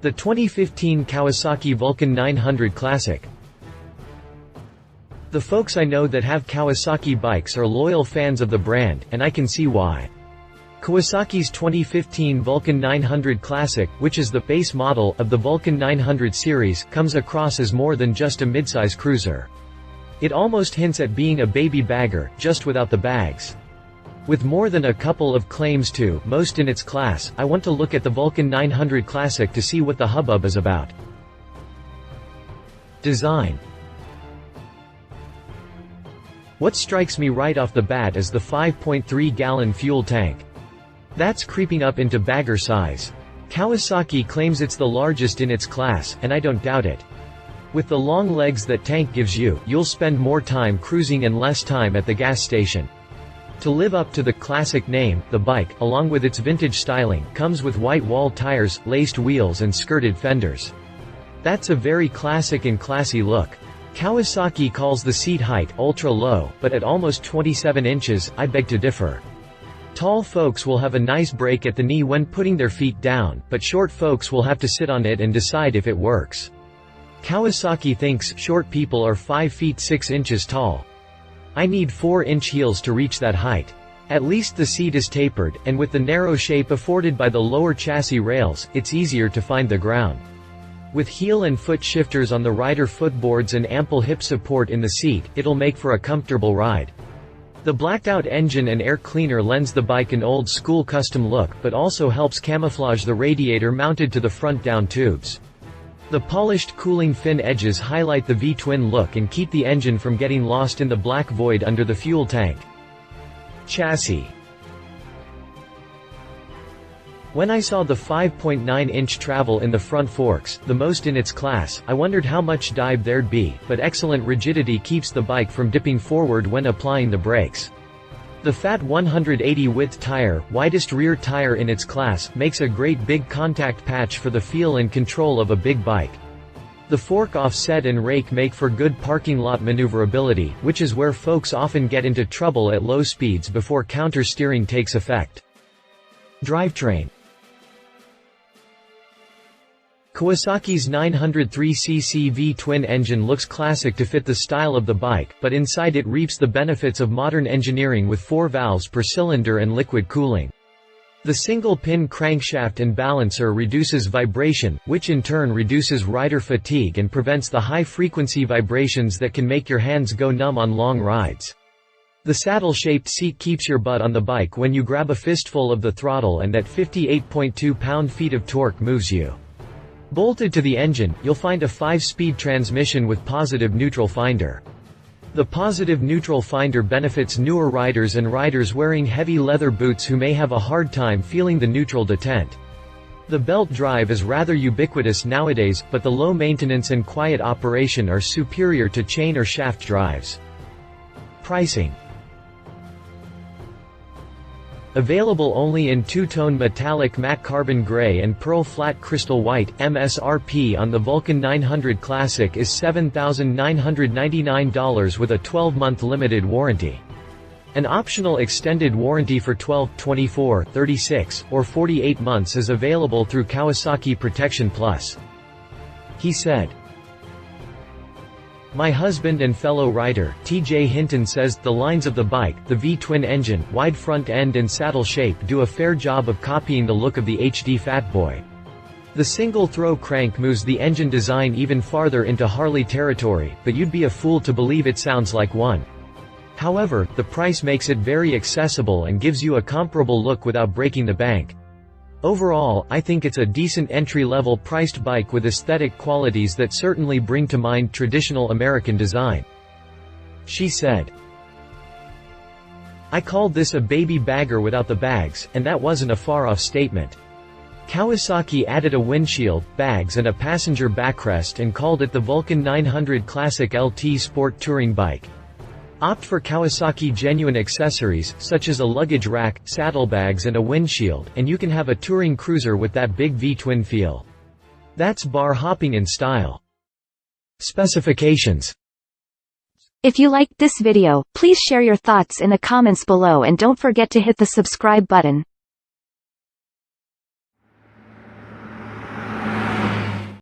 The 2015 Kawasaki Vulcan 900 Classic. The folks I know that have Kawasaki bikes are loyal fans of the brand, and I can see why. Kawasaki's 2015 Vulcan 900 Classic, which is the base model of the Vulcan 900 series, comes across as more than just a midsize cruiser. It almost hints at being a baby bagger, just without the bags. With more than a couple of claims to most in its class, I want to look at the Vulcan 900 Classic to see what the hubbub is about. Design. What strikes me right off the bat is the 5.3-gallon fuel tank. That's creeping up into bagger size. Kawasaki claims it's the largest in its class, and I don't doubt it. With the long legs that tank gives you, you'll spend more time cruising and less time at the gas station. To live up to the classic name, the bike, along with its vintage styling, comes with white wall tires, laced wheels and skirted fenders. That's a very classic and classy look. Kawasaki calls the seat height ultra-low, but at almost 27 inches, I beg to differ. Tall folks will have a nice break at the knee when putting their feet down, but short folks will have to sit on it and decide if it works. Kawasaki thinks short people are 5 feet 6 inches tall. I need 4-inch heels to reach that height. At least the seat is tapered, and with the narrow shape afforded by the lower chassis rails, it's easier to find the ground. With heel and foot shifters on the rider footboards and ample hip support in the seat, it'll make for a comfortable ride. The blacked-out engine and air cleaner lends the bike an old-school custom look, but also helps camouflage the radiator mounted to the front down tubes. The polished cooling fin edges highlight the V-twin look and keep the engine from getting lost in the black void under the fuel tank. Chassis. When I saw the 5.9-inch travel in the front forks, the most in its class, I wondered how much dive there'd be, but excellent rigidity keeps the bike from dipping forward when applying the brakes. The fat 180 width tire, widest rear tire in its class, makes a great big contact patch for the feel and control of a big bike. The fork offset and rake make for good parking lot maneuverability, which is where folks often get into trouble at low speeds before counter-steering takes effect. Drivetrain. Kawasaki's 903cc V-twin engine looks classic to fit the style of the bike, but inside it reaps the benefits of modern engineering with 4 valves per cylinder and liquid cooling. The single-pin crankshaft and balancer reduces vibration, which in turn reduces rider fatigue and prevents the high-frequency vibrations that can make your hands go numb on long rides. The saddle-shaped seat keeps your butt on the bike when you grab a fistful of the throttle, and that 58.2 pound-feet of torque moves you. Bolted to the engine, you'll find a 5-speed transmission with positive neutral finder. The positive neutral finder benefits newer riders and riders wearing heavy leather boots who may have a hard time feeling the neutral detent. The belt drive is rather ubiquitous nowadays, but the low maintenance and quiet operation are superior to chain or shaft drives. Pricing. Available only in two-tone metallic matte carbon gray and pearl flat crystal white, MSRP on the Vulcan 900 Classic is $7,999 with a 12-month limited warranty. An optional extended warranty for 12, 24, 36, or 48 months is available through Kawasaki Protection Plus. He said. My husband and fellow rider, TJ Hinton, says, the lines of the bike, the V-twin engine, wide front end and saddle shape do a fair job of copying the look of the HD Fatboy. The single-throw crank moves the engine design even farther into Harley territory, but you'd be a fool to believe it sounds like one. However, the price makes it very accessible and gives you a comparable look without breaking the bank. Overall, I think it's a decent entry-level priced bike with aesthetic qualities that certainly bring to mind traditional American design. She said. I called this a baby bagger without the bags, and that wasn't a far-off statement. Kawasaki added a windshield, bags and a passenger backrest and called it the Vulcan 900 Classic LT Sport Touring Bike. Opt for Kawasaki genuine accessories, such as a luggage rack, saddlebags and a windshield, and you can have a touring cruiser with that big V-twin feel. That's bar hopping in style. Specifications. If you liked this video, please share your thoughts in the comments below and don't forget to hit the subscribe button.